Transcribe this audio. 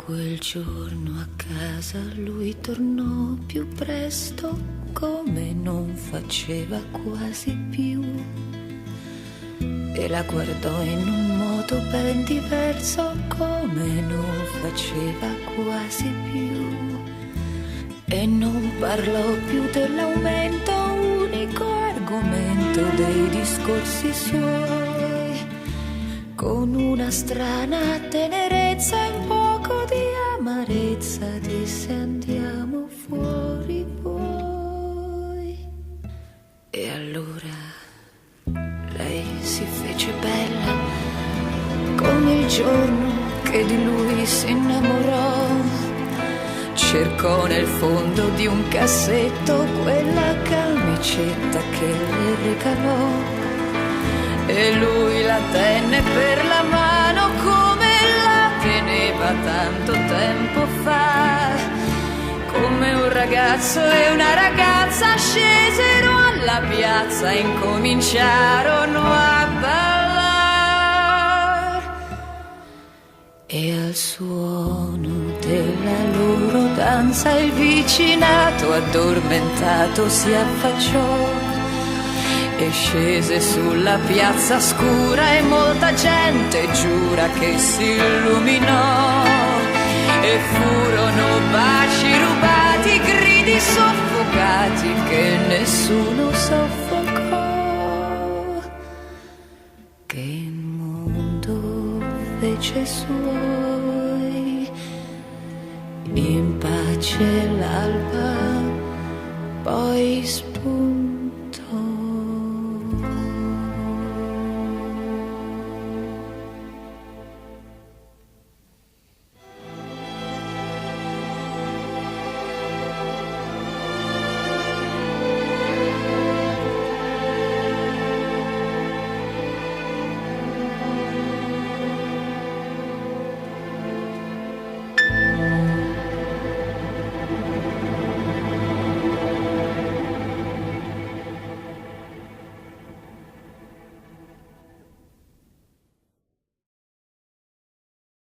Quel giorno a casa lui tornò più presto, come non faceva quasi più, e la guardò in un modo ben diverso, come non faceva quasi più, e non parlò più dell'aumento, unico argomento dei discorsi suoi, con una strana tenerezza e un poco di amarezza disse: andiamo fuori poi. E allora lei si fece bella come il giorno che di lui si innamorò, cercò nel fondo di un cassetto quella camicetta che le regalò, e lui la tenne per la mano come la teneva tanto tempo fa, come un ragazzo e una ragazza scesero alla piazza e incominciarono a ballar, e al suono della loro danza il vicinato addormentato si affacciò e scese sulla piazza scura, e molta gente giura che si illuminò, e furono baci rubati, gridi soffocati che nessuno soffocò, che il mondo fece suoi. In pace l'alba poi spuntò.